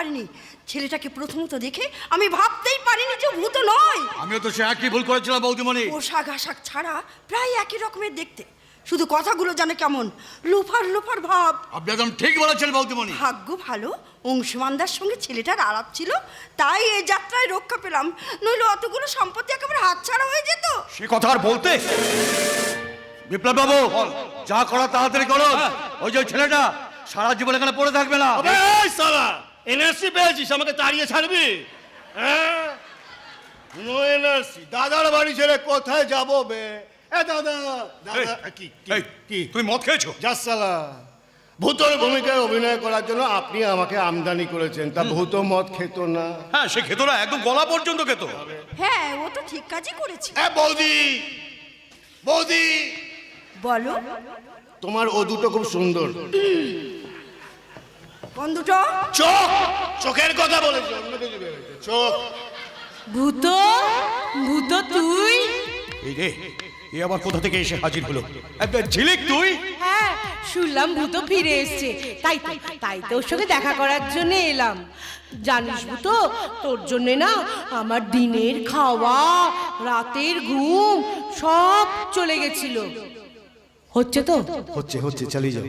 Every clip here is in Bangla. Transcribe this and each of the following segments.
পারিনি। ছেলেটাকে প্রথমত দেখে আমি ভাবতেই পারিনি যে ভূত নয়। আমিও তো সে একই ভুল করেছিলাম বৌদিমণি। পোশাক আশাক ছাড়া প্রায় একই রকমের দেখতে, শুধু কথাগুলো জানে কেমন লোফার লোফার ভাব। আপনি একদম ঠিক বলেছেন বৌদিমণি। ভাগ্য ভালো অংশুমানদার সঙ্গে ছেলেটার আলাপ ছিল, তাই এই যাত্রায় রক্ষা পেলাম, নইলে অতগুলো সম্পত্তি একেবারে হাতছাড়া হয়ে যেত। সে কথা আর বলতে। বিপ্লব বাবু, যা করা তাড়াতাড়ি করো। ওই যে ছেলেটা সারা জীবন এখানে পড়ে থাকবে না। এনআরসি পেয়েছিস, আমাকে তাড়িয়ে ছাড়বি? হ্যাঁ, নো এনআরসি। দাদার বাড়ি ছেড়ে কোথায় যাবো বে? দাদা দাদা কি তুই মদ খেয়েছো? জাসালা, ভূতের ভূমিকায় অভিনয় করার জন্য আপনি আমাকে আমদানি করেছেন, তা ভূত মদ খেত না? হ্যাঁ, সে খেত না, একদম গলা পর্যন্ত খেত। হ্যাঁ, ও তো ঠিক কাজই করেছে। বৌদি, বৌদি বলো। তোমার ও দুটো খুব সুন্দর। কোন দুটো? চোখ, চোখের কথা বলেছি, অন্য কিছু ভেবেছে। চোখ। ভূত, ভূত তুই? এই রে, এ আবার কোথা থেকে এসে হাজির হলো? ঝিলিক তুই? হ্যাঁ, শুনলাম ভূত ফিরে এসছে, তাই তো ওর সঙ্গে দেখা করার জন্য এলাম। জানিস ভূত, তোর জন্যে না আমার দিনের খাওয়া, রাতের ঘুম সব চলে গেছিল। হচ্ছে তো? হচ্ছে, চালিয়ে যাও।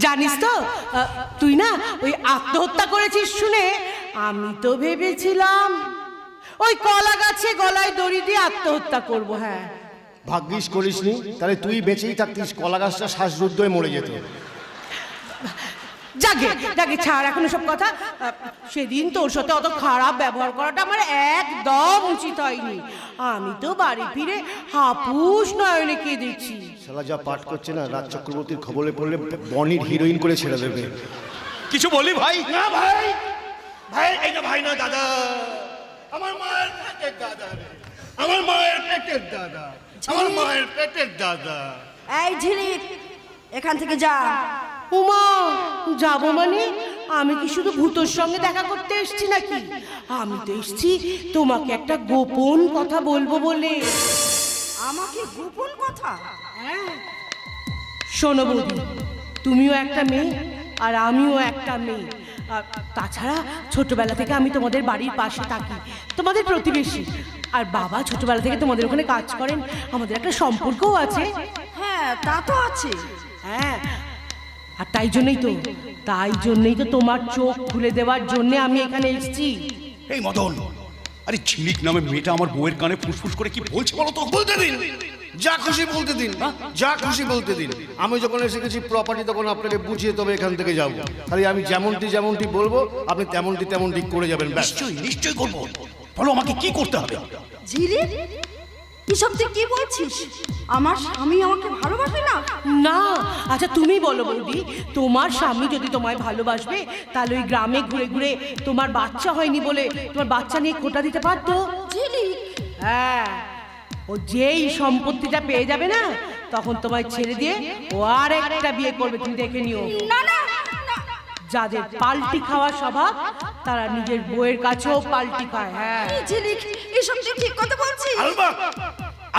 জানিস তো, তুই না ওই আত্মহত্যা করেছিস শুনে আমি তো ভেবেছিলাম ওই কলা গাছে গলায় দড়ি দিয়ে আত্মহত্যা করব। হ্যাঁ, ভাগ্যিস করিসনি, তাহলে তুই বেঁচেই থাকতিস, কলা গাছটা শ্বাসরুদ্ধ হয়ে মরে যেত। যাকে ছাড় এখন সব কথা। সেদিন তোর সাথে অত খারাপ ব্যবহার করাটা আমার একদম উচিত হয়নি। আমি তো বাড়ি ফিরে হাপুস নয়নে কেঁদেছি। শালা যা পাঠ করছে না, রাজ চক্রবর্তীর খবরে পড়লে বনির হিরোইন করে ছেড়ে দেবে। কিছু বলি ভাই? না ভাই, ভাই এইটা ভাই না, দাদা। আমার মায়ের পেটের দাদা, আমার মায়ের পেটের দাদা, আমার মায়ের পেটের দাদা। এই ঝিলিক, এখান থেকে যা। উমা, যাবো মানে? আমি কি শুধু ভূতর সঙ্গে দেখা করতে এসেছি নাকি? আমি তো এসেছি তোমাকে একটা গোপন কথা বলবো বলে। আমাকে গোপন কথা? শোনো বৌদি, তুমিও একটা মেয়ে আর আমিও একটা মেয়ে। আর তাছাড়া ছোটবেলা থেকে আমি তোমাদের বাড়ির পাশে থাকি, তোমাদের প্রতিবেশী। আর বাবা ছোটবেলা থেকে তোমাদের ওখানে কাজ করেন, আমাদের একটা সম্পর্কও আছে। হ্যাঁ, তা তো আছে। হ্যাঁ, আর তাই জন্যই তো তোমার চোখ খুলে দেওয়ার জন্য আমি এখানে এসেছি। এই মদন, আরে ঝিলিক নামে মেয়েটা আমার বউয়ের কানে ফুসফুস করে কি বলছে বলো তো? বলতে দিন, যা খুশি বলতে দিন, যা খুশি বলতে দিন। আমি যখন এসে গেছি প্রপার্টি, তখন আপনাকে বুঝিয়ে তবে এখান থেকে যাবো। তাহলে আমি যেমনটি বলবো, আপনি তেমনটি করে যাবেন। নিশ্চয়ই করবো। বলো আমাকে কি করতে হবে? ঝিলিক, এসব তুই কি বলছিস? আমার স্বামী আমাকে ভালোবাসে না? না, আচ্ছা তুমি বলো বৌদি, তোমার স্বামী যদি তোমায় ভালোবাসবে তাহলে ওই গ্রামে ঘুরে ঘুরে তোমার বাচ্চা হয়নি বলে তোমার বাচ্চা নিয়ে খোঁটা দিতে পারতো? ঝিলিক, হ্যাঁ, ও যেই সম্পত্তিটা পেয়ে যাবে না, তখন তোমায় ছেড়ে দিয়ে ও আর একটা বিয়ে করবে, তুমি দেখে নিও। না না, যাদের পাল্টি খাওয়ার স্বভাব তারা নিজের বউয়ের কাছেও পাল্টি খায়। হ্যাঁ ঝিলিক, এসব তুই ঠিক কথা বলছিস?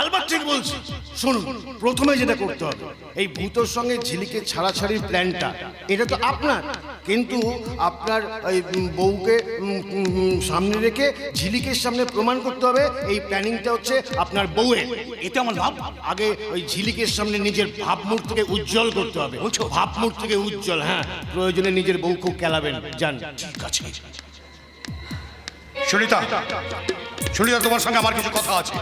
আলবাত ঠিক বলছি। শুনুন, প্রথমে যেটা করতে হবে, এই ভূতর সঙ্গে ঝিলিকের ছাড়াছাড়ির প্ল্যানটা, এটা তো আপনার, কিন্তু আপনার এই বউকে সামনে রেখে ঝিলিকের সামনে প্রমাণ করতে হবে এই প্ল্যানিংটা হচ্ছে আপনার বউয়ের। এতে আমার লাভ? আগে ওই ঝিলিকের সামনে নিজের ভাবমূর্তিকে উজ্জ্বল করতে হবে। ভাবমূর্তিকে উজ্জ্বল, হ্যাঁ, প্রয়োজনে নিজের বউ খুব কেলাবেন। যান। ঠিক আছে। সুনিতা, তোমার সঙ্গে আমার কিছু কথা আছে।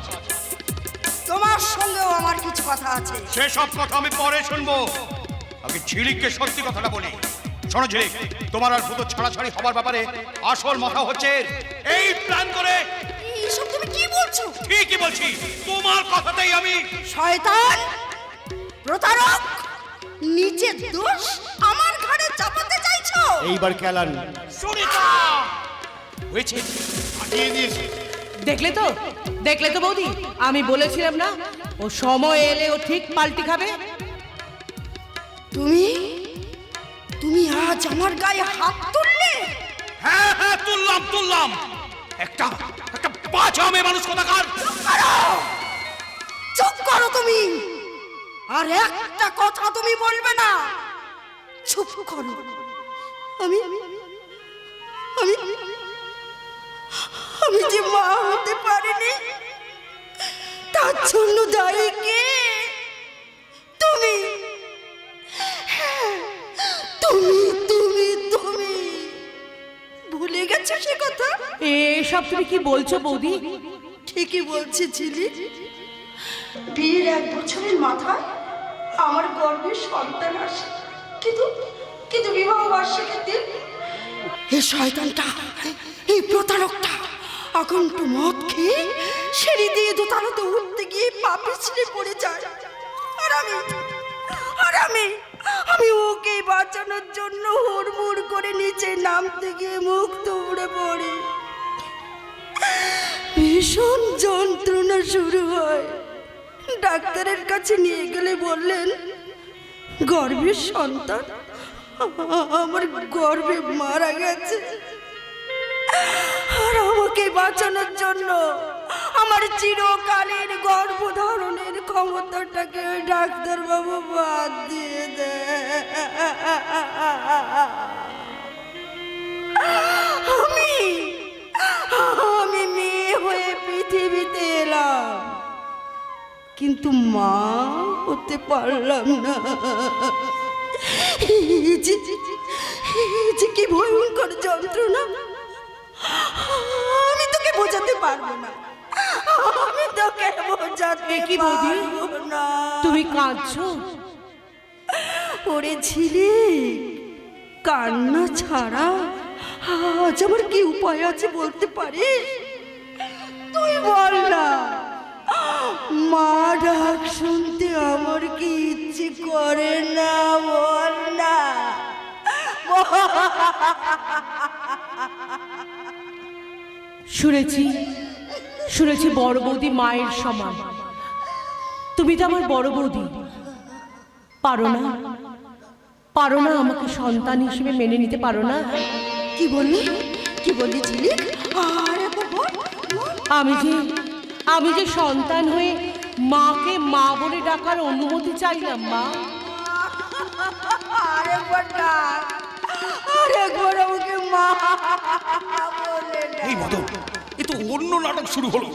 তোমার সঙ্গেও আমার কিছু কথা আছে। সেসব কথা আমি পরে শুনবো। আগে ঝিলিককে সত্যি কথাটা বলি। শোনো ঝিলিক, তোমার আর ভূত ছাড়াছাড়ি হবার ব্যাপারে আসল মাথা হচ্ছে এই প্ল্যান করে। এসব তুমি কি বলছো? ঠিকই বলছি, তোমার কথাতেই আমি। শয়তান, প্রতারক, নিজের দোষ আমার ঘাড়ে চাপাতে চাইছো? এইবার কেলান। সুনিতা হয়েছে, দিয়ে দিয়েছি। দেখলে তো বৌদি, আমি বলেছিলাম না ও সময় এলে ও ঠিক পাল্টি খাবে। তুমি আজ আমার গায়ে হাত তুললে? হ্যাঁ হ্যাঁ, তুললাম। একটা বাজে মেয়ে মানুষ কোথাকার। চুপ করো তুমি, আর একটা কথা তুমি বলবে না। চুপ করো। আমি আমি আমি যে মা হতে পারিনি তার জন্য দায়ী কে? তুমি। হ্যাঁ, তুমি তুমি তুমি ভুলে গেছো সে কথা? এসব তুমি কি বলছো বৌদি? ঠিকই বলছি ঝিলিক। বিয়ের 1 বছরের মাথায় আমার গর্ভের সন্তান আসে, কিন্তু কিন্তু বিবাহ বার্ষিকীর দিন এই শয়তানটা, এই প্রতারকটা আকণ্ঠ মদ খেয়ে সিঁড়ি দিয়ে দোতলাতে উঠতে গিয়ে পা পিছলে পড়ে যায়। আর আমি ওকে বাঁচানোর জন্য হুড়মুড় করে নিচে নামতে গিয়ে মুখ তুবড়ে পড়ি। ভীষণ যন্ত্রণা শুরু হয়। ডাক্তারের কাছে নিয়ে গেলে বললেন গর্ভের সন্তান আমার গর্ভে মারা গেছে। আর আমাকে বাঁচানোর জন্য আমার চিরকালের গর্ভধারণের ক্ষমতাটাকে ডাক্তারবাবু বাদ দিয়ে দেয়। আমি মেয়ে হয়ে পৃথিবীতে এলাম, কিন্তু মা হতে পারলাম না। যে কি ভয়ঙ্কর যন্ত্রণা আমি তোকে বোঝাতে পারবো না। আমি তোকে বোঝাতে কি বৌদি, পারবো না। তুমি কাঁদছো? ওরে ঝিলিক, কান্না ছাড়া আজ আমার কি উপায় আছে বলতে পারিস? তুই বল না। মা ডাক শুনতে আমার কি ইচ্ছে করে না? বল না। শুনেছি বড় বৌদি মায়ের সমান। তুমি তো আমার বড় বৌদি, পারো না আমাকে সন্তান হিসেবে মেনে নিতে পারো না? কি বললি ঝিলিক? আর একবার বল। আমি যে সন্তান হয়ে মাকে মা বলে ডাকার অনুমতি চাইলাম। মা, আরেকবার ডাক, আরেকবার আমাকে মা বলে ডাক। এই মদন, এ তো অন্য নাটক শুরু হলো।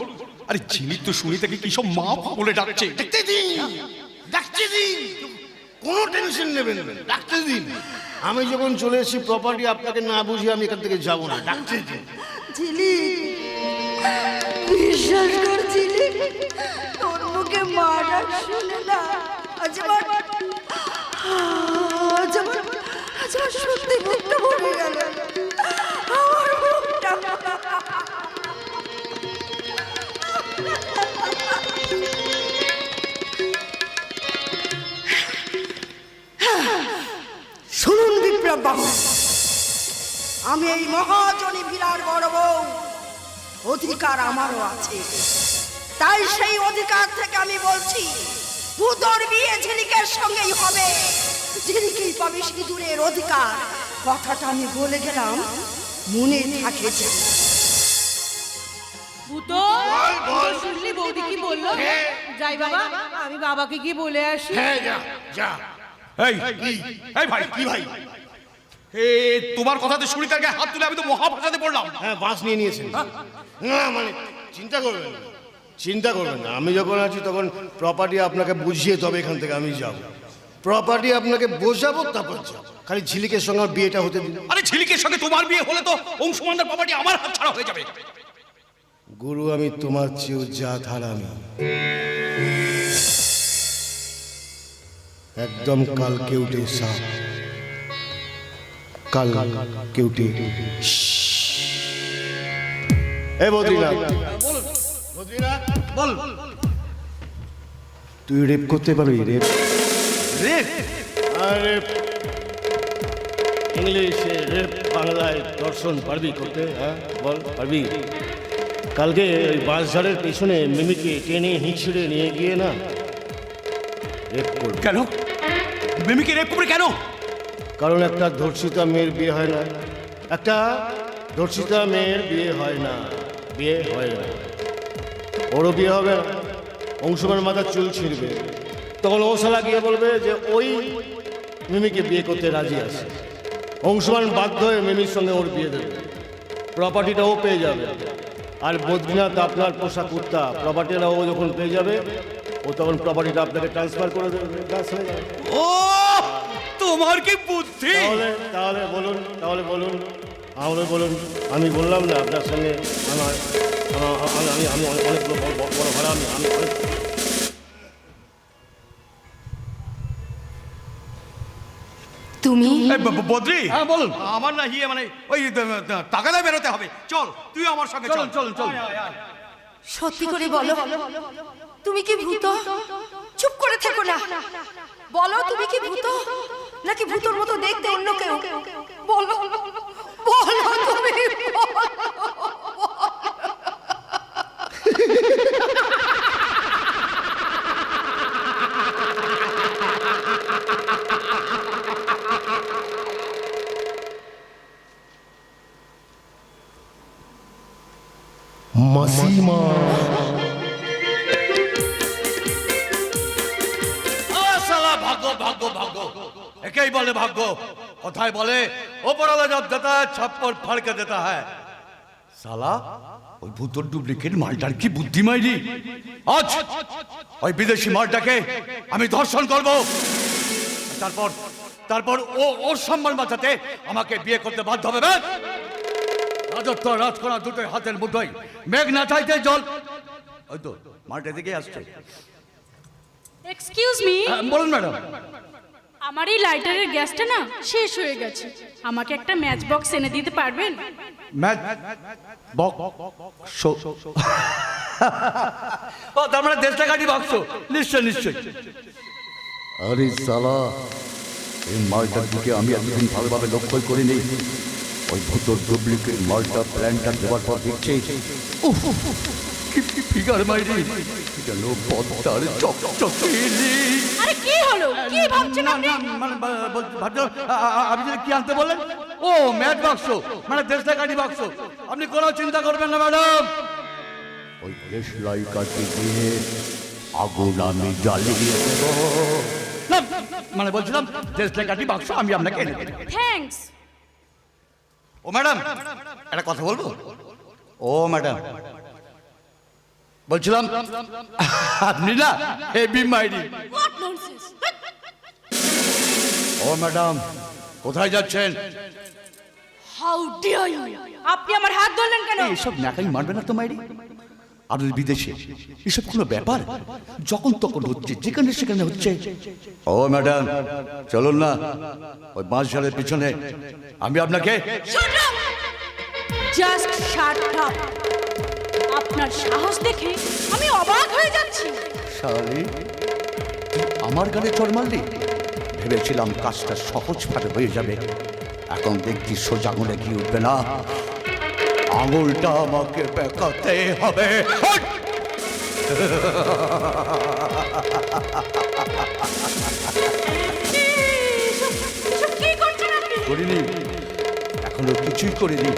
আরে ঝিলিক তো শুনি থেকে কি সব মা বলে ডাকছে। ডাকতে দিন, কোনো টেনশন নেবেন না, ডাকতে দিন। আমি যখন চলে এসেছি প্রপার্টি আপনাকে না বুঝিয়ে আমি এখান থেকে যাবো না, ডাকতে দিন। ঝিলিক, বিশ্বাস কর ঝিলিক, তোর মুখে মা ডাক শুনে না আজ আমার সত্যি বুকটা ভরে গেল। আমার বুকটা শুনুন বিপ্লব বাবু, আমি এই মহাজনী ভিলার বড় বউ, অধিকার আমারও আছে। তাই সেই অধিকার থেকে আমি বলছি ভূতর বিয়ে ঝিলিকের সঙ্গেই হবে। ঝিলিকেই পাবে সিঁদুরের অধিকার। কথাটা আমি বলে গেলাম, মনে থাকে যেন। ভূতো, শুনলি বৌদি কি বললো? যাই বাবা, আমি বাবাকে গিয়ে বলে আসি। হ্যাঁ, যা। এই ভাই, কি ভাই, তোমার কথাতে শুনি তার গায়ে হাত তুলে আমি তো মহাভাষাতে পড়লাম। হ্যাঁ, বাস নিয়ে নিয়েছেন। না মানে চিন্তা করবেন না, আমি যখন আছি তখন প্রপার্টি আপনাকে বুঝিয়ে তবে এখান থেকে আমি যাব। প্রপার্টি আপনাকে বোঝাবো, তারপর যাব। খালি ঝিলিকের সঙ্গে আমার বিয়েটা হতে দিন। আরে ঝিলিকের সঙ্গে তোমার বিয়ে হলে তো অংশমানদার প্রপার্টি আমার হাত ছাড়া হয়ে যাবে। গুরু, আমি তোমার চেয়েও যা ধারামি। একদম কাল কেউটে সাপ, কাল কেউটে। এ বদ্রীনাথ, বল। তুই রেপ করতে পারবি? রেপ? আরে ইংলিশে রেপ, বাংলায় দর্শন পারবি করতে? হ্যাঁ বল, পারবি? কালকে ওই বাঁশঝাড়ের পেছনে মিমিকে টেনে হিঁচড়ে নিয়ে গিয়ে না রেপ করবি। কেন মিমিকে রেপ করবে কেন? কারণ একটা ধর্ষিতা মেয়ের বিয়ে হয় না, একটা ধর্ষিতা মেয়ের বিয়ে হয় না। ওরও বিয়ে হবে না। অংশমানের মাথার চুল ছিঁড়বে, তখন ও শালা গিয়ে বলবে যে ওই মিমিকে বিয়ে করতে রাজি আছে। অংশমান বাধ্য হয়ে মিমির সঙ্গে ওর বিয়ে দেবে, প্রপার্টিটা ও পেয়ে যাবে। আর বদ্রীনাথ আপনার পোষা কুত্তা, প্রপার্টিটা ও যখন পেয়ে যাবে ও তখন প্রপার্টিটা আপনাকে ট্রান্সফার করে দেবে, ব্যাস হয়ে যাবে। ও তোমার কি বুদ্ধি! তাহলে বলুন আমাকে বলুন। আমি বললাম না আপনার সঙ্গে আমার আমি অনেকগুলো বড় ভাড়া আমি তুমি বদ্রি, হ্যাঁ বলুন। আমার না মানে ওই টাকাটা বেরোতে হবে। চল তুই আমার সঙ্গে চল। চলুন। সত্যি করে বলো, তুমি কি ভূত? চুপ করে থেকো না, বলো তুমি কি ভূত নাকি ভূতর মতো দেখতে অন্য কেউ? বলো বলো তুমি মাসিমা ভাগ্য ভাগ্য ভাগ্য একেই বলে ভাগ্য। কোথায় বলে ওপরওয়ালা জব দেতা है छप्पर फाड़ के देता है। সালা ওই ভূতর ডুপ্লিকেট মালটার কি বুদ্ধি মাইরি! আজ ওই বিদেশি মালটাকে আমি ধর্ষণ করব, তারপর ওর সম্মান বাঁচাতে আমাকে বিয়ে করতে বাধ্য হবে। রাজত্ব রাজকোনা দুটোই হাতের মুঠোয়, মেঘ না চাইতে জল। ওই তো মালটা দিকে আসছে। এক্সকিউজ মি, বলুন ম্যাডাম। আমার এই লাইটারের গ্যাসটা না শেষ হয়ে গেছে, আমাকে একটা ম্যাচ বক্স এনে দিতে পারবেন? Match box? ও তার মানে দেশটা কাটি বাক্স। নিশ্চয়। আরে সালা, এই মালটার দিকে আমি এতদিন ভালোভাবে লক্ষ্যই করিনি। ওই ভূতর ডুপ্লিকেট মালটা প্ল্যানটা দেওয়ার পর দেখছি কি ফিগার মাইরি, যেন পদ্মার চকচকেলি। আরে কি হলো, কি ভাবছেন আপনি? মানে আপনি যদি কি আনতে বললেন? ও ম্যাচ বাক্স, মানে দেশটা কাটি বাক্স। আপনি কোনো চিন্তা করবেন না ম্যাডাম। ওই দেশলাই কাটে দিয়ে আগুন আমি জ্বালিয়ে দেব। না মানে বলছিলাম দেশটা কাটি বাক্স আমি আপনাকে এনে দেব। থ্যাঙ্কস। ও ম্যাডাম একটা কথা বলবো? ও ম্যাডাম বলছিলাম আপনি না হেভি মাইরি। What nonsense! ও ম্যাডাম কোথায় যাচ্ছেন? How dear you! আপনি আমার হাত ধরলেন কেন? এসব নাকাই মারবে না তো মাইরি। আপনাদের বিদেশে এসব কোনো ব্যাপার? যখন তখন হচ্ছে, যেখানে সেখানে হচ্ছে। ও ম্যাডাম চলুন না ওই বাঁশঝাড়ের পিছনে, আমি আপনাকে। Shut up! Just shut up! আপনার সাহস দেখে আমি অবাক হয়ে যাচ্ছি। শালি, তুই আমার গানে চড় মারলি? ভেবেছিলাম কাজটা সহজভাবে হয়ে যাবে, এখন দেখছি সোজা আঙুলে কি উঠবে না, আঙুলটা আমাকে বেঁকাতে হবে। এসব কি করছেন আপনি? করিনি, এখনো কিছুই করিনি।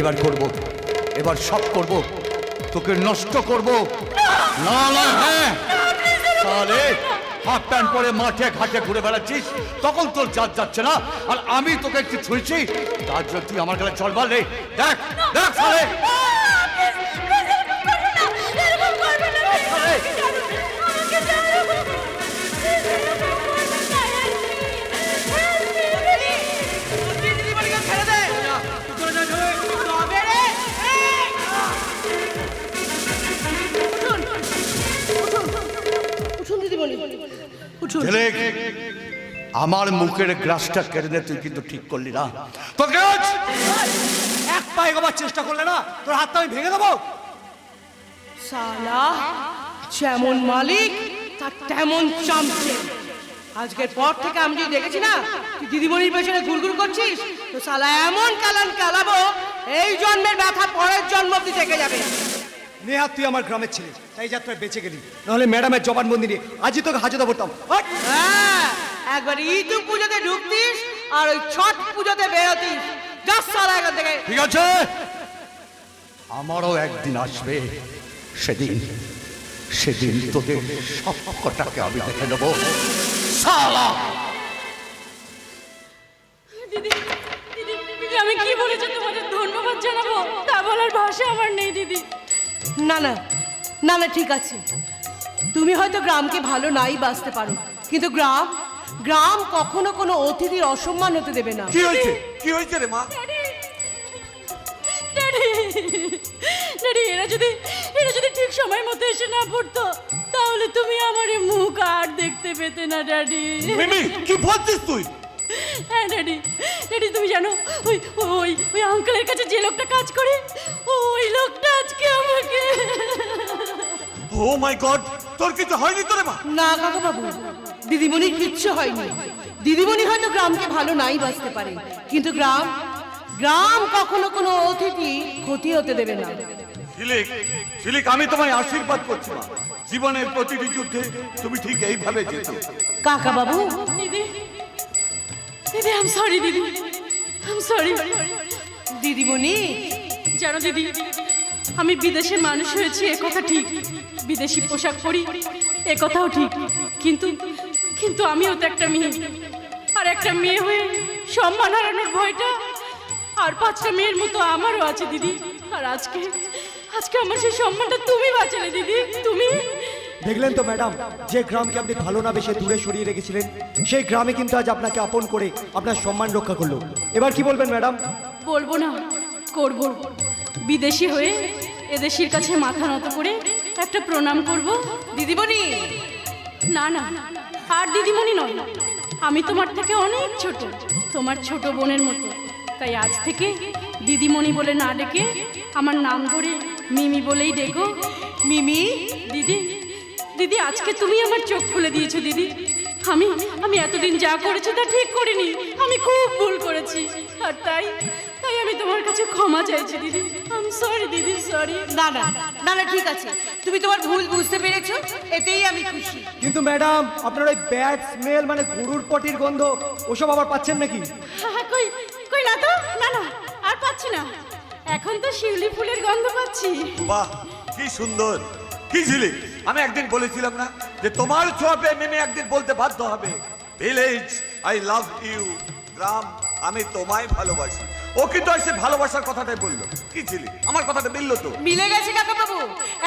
এবার করব, এবার সব করব, তোকে নষ্ট করব। না না হ্যাঁ তাহলে হাফ প্যান্ট পরে মাঠে ঘাটে ঘুরে বেড়াচ্ছিস, তখন তোর জাত যাচ্ছে না। আর আমি তোকে একটু ছুঁয়েছি, তার জন্য তুই আমার গালে চল মারলে। দেখ দেখ সালে ঝিলিক, আমার মুখের গ্লাসটা কেড়ে নে, তুই কিন্তু ঠিক করলি না। তোর গ্লাস এক পায়ে গোবার চেষ্টা করলে না, তোর হাতটা আমি ভেঙে দেবো। সালা, যেমন মালিক তার তেমন চামচে। আজকের পর থেকে আমি যদি দেখেছি না তুই দিদিমণির পেছনে ঘুরঘুর করছিস, তো সালা এমন কালান কালাবো এই জন্মের ব্যথা পরের জন্ম অব্দি থেকে যাবে। নেহাত তুই আমার গ্রামের ছেলে, তাই যাত্রায় বেঁচে গেলি, নাহলে ম্যাডামের জবানবন্দি নিয়ে আজই তোকে হাজতে পড়তাম। হ্যাঁ, একবার ইদু পুজোতে ঢুকতিস আর ওই ছট পুজোতে বেরোতিস। যাস সালা এখান থেকে। ঠিক আছে, আমারও একদিন আসবে, সেদিন তোদের সব কটাকে আমি দেখে নেবো। সালা বলার ভাষা আমার নেই দিদি। না না না না ঠিক আছে, তুমি হয়তো গ্রামকে ভালো নাই বাসতে পারো, কিন্তু গ্রাম গ্রাম কখনো কোনো অতিথির অসম্মান হতে দেবে না। কি হয়েছে, কি হয়েছে রে মা? ড্যাডি, ড্যাডি, এরা যদি ঠিক সময় মতো এসে না পড়তো, তাহলে তুমি আমার এই মুখ আর দেখতে পেতে না ড্যাডি। মিমি, কি বলছিস তুই? হ্যাঁ ড্যাডি, ড্যাডি তুমি জানো ওই ওই ওই আঙ্কেলের কাছে যে লোকটা কাজ করে, ওই লোকটা আজকে আমাকে। ও মাই গড, তোর কিছু হয়নি তো রে মা? না কাকা বাবু, দিদিমণির কিচ্ছু হয়নি। দিদিমণি হয়তো গ্রামকে ভালো নাই বাসতে পারে, কিন্তু গ্রাম গ্রাম কখনো কোনো অতিথি ক্ষতি হতে দেবে না। ঝিলিক, ঝিলিক, আমি তোমায় আশীর্বাদ করছি মা। জীবনের প্রতিটি যুদ্ধে তুমি ঠিক এইভাবে যেতো। কাকা বাবু, দিদি, দিদি, আই এম সরি দিদি, আই এম সরি। দিদিমণি, জানো দিদি, আমি বিদেশে মানুষ হয়েছি এ কথা ঠিক, বিদেশি পোশাক পরি এ কথাও ঠিক, কিন্তু কিন্তু আমিও তো একটা মেয়ে, আর একটা মেয়ে হয়ে সম্মান হারানোর ভয়টা আর 5টা মেয়ের মতো আমারও আছে দিদি। আর আজকে আজকে আমার সেই সম্মানটা তুমি বাঁচালে দিদি, তুমি। দেখলেন তো ম্যাডাম, যে গ্রামকে আপনি ভালো না বেশি দূরে সরিয়ে রেখেছিলেন, সেই গ্রামে কিন্তু আজ আপনাকে আপন করে আপনার সম্মান রক্ষা করলো। এবার কি বলবেন ম্যাডাম? বলবো না, করব। বিদেশি হয়ে এদেশির কাছে মাথা নত করে একটা প্রণাম করব। দিদিমণি। না না, আর দিদিমণি নয়, আমি তোমার থেকে অনেক ছোট, তোমার ছোট বোনের মতো। তাই আজ থেকে দিদিমণি বলে না ডেকে আমার নাম ধরে মিমি বলেই ডেকো। মিমি। দিদি, দিদি, আজকে তুমি আমার চোখ খুলে দিয়েছো দিদি। আমি আমি এতদিন যা করেছি তা ঠিক করিনি, আমি খুব ভুল করেছি, আর তাই তাই আমি তোমার কাছে ক্ষমা চাইছি দিদি। আই এম সরি দিদি, সরি। না না না না ঠিক আছে, তুমি তোমার ভুল বুঝতে পেরেছো, এতেই আমি খুশি। কিন্তু ম্যাডাম, আপনার ওই ব্যাড স্মেল মানে গরুর পটির গন্ধ ওসব আবার পাচ্ছেন নাকি? হ্যাঁ, কই কই না তো, না না, আর পাচ্ছি না। এখন তো শিউলি ফুলের গন্ধ পাচ্ছি। বাহ, কি সুন্দর, কি ঝিলিক। আমি একদিন বলেছিলাম না যে তোমার ছোঁয়াবে মেমে একদিন বলতে বাধ্য হবে, ভিলেজ আই লাভ ইউ, গ্রাম আমি তোমায় ভালোবাসি। ও কিন্তু এসে ভালোবাসার কথাটাই বললো। কি ঝিলিক, আমার কথাটা মিললো তো? মিলে গেছে কাকা বাবু,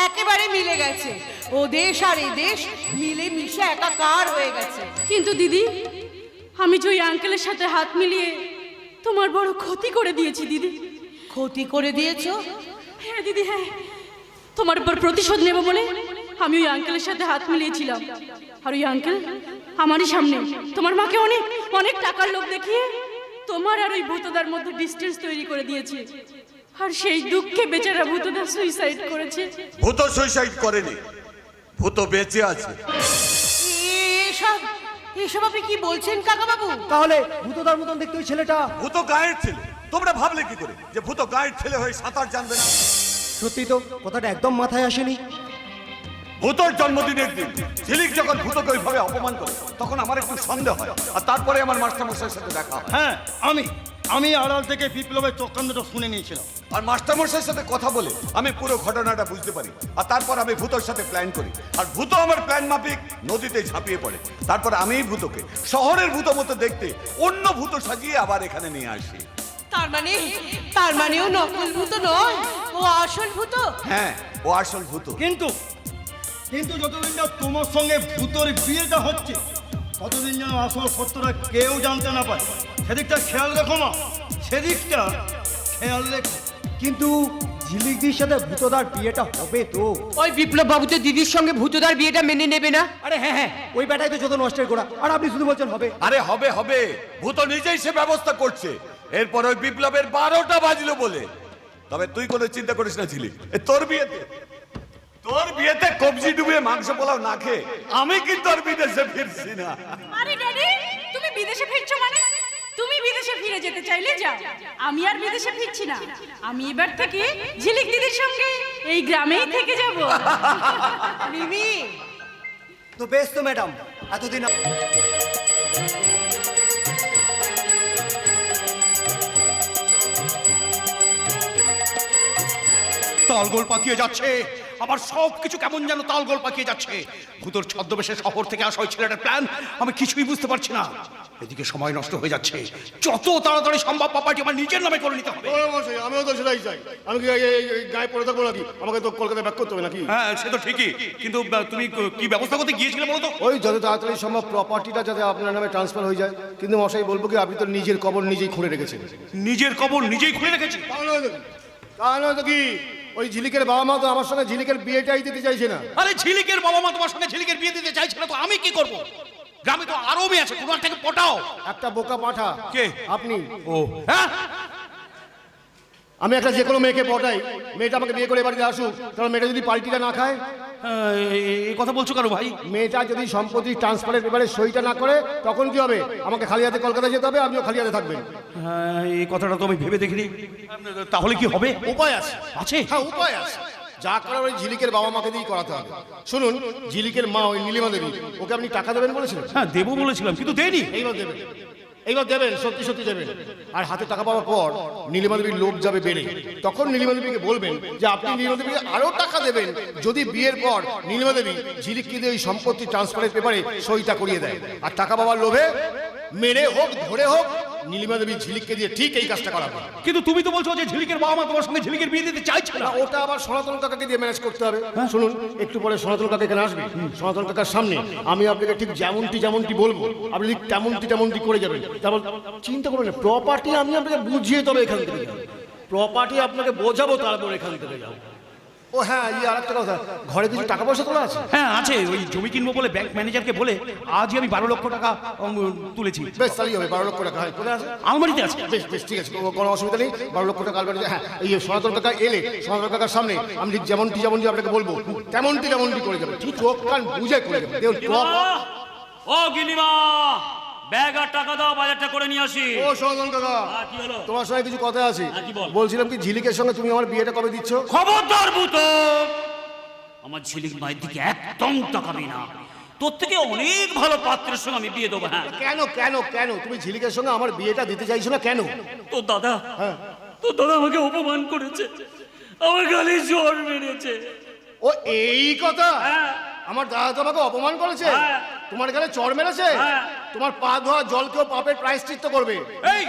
একেবারে মিলে গেছে। ও দেশ আর এ দেশ মিলে মিশে একাকার হয়ে গেছে। কিন্তু দিদি, আমি যে ওই আঙ্কেলের সাথে হাত মিলিয়ে তোমার বড় ক্ষতি করে দিয়েছি দিদি। ক্ষতি করে দিয়েছো? হ্যাঁ দিদি, হ্যাঁ। তোমার উপর প্রতিশোধ নেব বলে আমি ওই আঙ্কেলের সাথে হাত মিলিয়েছিলাম, আর ওই আঙ্কেল আমারই সামনে তোমার মাকে অনেক অনেক টাকার লোভ দেখিয়ে তোমার আর ওই ভূতদার মধ্যে ডিস্টেন্স তৈরি করে দিয়েছে। আর সেই দুঃখে বেচারা ভূতদা সুইসাইড করেছে। ভূত সুইসাইড করেনি, ভূত বেঁচে আছে। এসব এসব আপনি কি বলছেন কাকা বাবু? তাহলে ভূতদার মতন দেখতে ওই ছেলেটা? ভূত গায়ের ছেলে। তোমরা ভাবলে কি করে যে ভূত গায়ের ছেলে হয়ে সাঁতার জানবে না? সত্যি তো, কথাটা একদম মাথায় আসেনি। ভূতর জন্মদিনের দিন ঝিলিক যখন ভূতকে ওইভাবে অপমান করে, তখন আমার একটু সন্দেহ হয়, আর তারপরে আমার মাস্টারমশাইয়ের সাথে দেখা হয়। হ্যাঁ, আমি আড়াল থেকে বিপ্লবের চক্রান্তটা শুনে নিয়েছিলাম, আর মাস্টারমশাইয়ের সাথে কথা বলে আমি পুরো ঘটনাটা বুঝতে পারি, আর তারপর আমি ভূতর সাথে প্ল্যান করি, আর ভূত আমার প্ল্যান মাফিক নদীতে ঝাঁপিয়ে পড়ে। তারপর আমি ভূতকে শহরের ভূত মতো দেখতে অন্য ভূত সাজিয়ে আবার এখানে নিয়ে আসি। তার মানে ও নকল ভূত নয়, ও আসল ভূত। হ্যাঁ, ও আসল ভূত। কিন্তু যতদিন না তোমার সঙ্গে ভূতর বিয়েটা হচ্ছে, ততদিন যেন আসল সত্যটা কেউ জানতে না পারে। সেদিকটা খেয়াল রেখো মা, সেদিকটা খেয়াল রেখো। কিন্তু ঝিলিকদির সাথে ভূতদার বিয়েটা হবে তো? ওই বিপ্লব বাবু তো দিদির সঙ্গে ভূতদার বিয়েটা মেনে নেবে না। আরে হ্যাঁ হ্যাঁ, ওই ব্যাটাই তো যত নষ্টের গোড়া, আর আপনি শুধু বলছেন হবে। আরে হবে হবে, ভূত নিজেই সে ব্যবস্থা করছে। এরপর ওই বিপ্লবের 12টা বাজলো বলে। তবে তুই কোনো চিন্তা করিস না ঝিলিক, তোর বিয়েতে কবজি ডুবিয়ে মাংস পোলাও না খেয়ে আমি কিন্তু আর বিদেশে ফিরছি না। আরে ড্যাডি, তুমি বিদেশে ফিরছো মানে? তুমি বিদেশে ফিরে যেতে চাইলে যাও, আমি আর বিদেশে ফিরছি না। আমি এবার থেকে ঝিলিক দিদির সঙ্গে এই গ্রামেই থেকে যাব। মিমি। তো বেশ তো ম্যাডাম, এতদিন তালগোল পাকিয়ে যাচ্ছে, আবার সব কিছু কেমন যেন তালগোল পাকিয়ে যাচ্ছে। ভূতর ছদ্মবেশে শহর থেকে আসা ওই ছেলেটার প্ল্যান আমি কিছুই বুঝতে পারছি না। এদিকে সময় নষ্ট হয়ে যাচ্ছে, যত তাড়াতাড়ি সম্ভব প্রপার্টি আমার নিজের নামে করে নিতে হবে। আমিও তো সেটাই চাই। আমি কি এই গায়ে পড়ে থাকবো নাকি? আমাকে তো কলকাতায় ব্যাক করতে হবে নাকি? হ্যাঁ সে তো ঠিকই, কিন্তু তুমি কি ব্যবস্থা করতে গিয়েছিলে বলো তো? ওই যত তাড়াতাড়ি সম্ভব প্রপার্টিটা যাতে আপনার নামে ট্রান্সফার হয়ে যায়। কিন্তু মশাই বলবো কি, আপনি তো নিজের কবর নিজেই খুঁড়ে রেখেছেন। নিজের কবর নিজেই খুলে রেখেছি? তাহলে তো কি, ওই ঝিলিকের বাবা মা তো আমার সঙ্গে ঝিলিকের বিয়েটাই দিতে চাইছে না। আরে ঝিলিকের বাবা মা তোমার সঙ্গে ঝিলিকের বিয়ে দিতে চাইছে না তো আমি কি করব? গ্রামে তো আরো মেয়ে আছে, কোনো একটাকে পটাও। একটা বোকা পাঠা। কে? আপনি। ও হ্যাঁ, আমি একটা যে কোনো মেয়েকে পটাই, মেয়েটা আমাকে বিয়ে করে বাড়িতে আসুক, কারণ মেয়েটা যদি পাল্টিটা না খায়। এই কথা বলছো কেন ভাই? মেয়েটা যদি সম্পত্তি ট্রান্সফারের ব্যাপারে সইটা না করে, তখন কি হবে? আমাকে খালি হাতে কলকাতায় যেতে হবে, আপনিও খালি হাতে থাকবেন। এই কথাটা তো আমি ভেবে দেখিনি। তাহলে কি হবে? উপায় আছে। আছে? হ্যাঁ উপায় আছে। যা করার ওই ঝিলিকের বাবা মাকে দিয়েই করাতে হবে। শুনুন, ঝিলিকের মা ওই নীলিমা দেবী, ওকে আপনি টাকা দেবেন বলেছিলেন। হ্যাঁ দেবো বলেছিলাম, কিন্তু দেয়নি। এইবার দেবেন, এইবার দেবেন, সত্যি সত্যি দেবেন। আর হাতে টাকা পাওয়ার পর নীলিমা দেবীর লোভ যাবে বেড়ে। তখন নীলিমা দেবীকে বলবেন যে আপনি নীলিমা দেবীকে আরো টাকা দেবেন যদি বিয়ের পর নীলিমা দেবী ঝিলিককে দিয়ে ওই সম্পত্তি ট্রান্সফারের পেপারে সইটা করিয়ে দেয়। আর টাকা পাওয়ার লোভে মেরে হোক ধরে হোক নীলিমা দেবী ঝিলিককে দিয়ে ঠিক এই কাজটা করাবে। কিন্তু তুমি তো বলছো যে ঝিলিকের বাবা মা তোমার সঙ্গে ঝিলিকের বিয়ে দিতে চাইছে না। না, ওটা আবার সনাতন কাকাকে দিয়ে ম্যানেজ করতে হবে। শুনুন, একটু পরে সনাতন কাকা এখানে আসবে। সনাতন কাকার সামনে আমি আপনাকে ঠিক যেমনটি বলবো, আপনি ঠিক তেমনটি করে যাবেন। তারপর চিন্তা করবেন না, প্রপার্টি আমি আপনাকে বুঝিয়ে তবে এখান থেকে যাবো। প্রপার্টি আপনাকে বোঝাবো, তারপর এখান থেকে যাবো। ও হ্যাঁ, আর একটা কথা, ঘরে কিছু টাকা পয়সা তোলা আছে? হ্যাঁ আছে, ওই জমি কিনবো বলে ব্যাংক ম্যানেজারকে বলে আজই আমি 12 লক্ষ টাকা তুলেছি। বেশ, তাহলেই হবে। 12 লক্ষ টাকা হয় কোথায় আছে? আলমারিতে আছে। বেশ বেশ, ঠিক আছে, কোনো অসুবিধা নেই। 12 লক্ষ টাকা আলমারিতে। হ্যাঁ, এই সনাতন কাকা এলে সনাতন কাকার সামনে আমি ঠিক যেমনটি আপনাকে বলবো তেমনটি করে যাবে। ঠিক চোখ কান বুঝে করে যাবে। দেখুন, ও গিনিমা, ব্যাগ আর টাকা দাও, বাজারটা করে নিয়ে আসি। ও সনাতন কাকা, কি হলো? তোমার সঙ্গে কিছু কথা আছে। কি বল? বলছিলাম কি, ঝিলিকের সঙ্গে তুমি আমার বিয়েটা কবে দিচ্ছ? খবরদার ভূত, আমার ঝিলিক মায়ের দিকে একদম তাকাবি না। তোর থেকে অনেক ভালো পাত্রের সঙ্গে আমি বিয়ে দেবো। হ্যাঁ কেন কেন কেন তুমি ঝিলিকের সঙ্গে আমার বিয়েটা দিতে চাইছো না কেন? তোর দাদা, হ্যাঁ, তোর দাদা আমাকে অপমান করেছে, আমার গালে জ্বর মেরেছে। ও এই কথা? হ্যাঁ। আমার দাদা তোমাকে অপমান করেছে? হ্যাঁ। তোমার গালে চড় মেরেছে? হ্যাঁ। তোমার পা ধোয়া জলকেও পাপের প্রায়শ্চিত্ত করবে। এই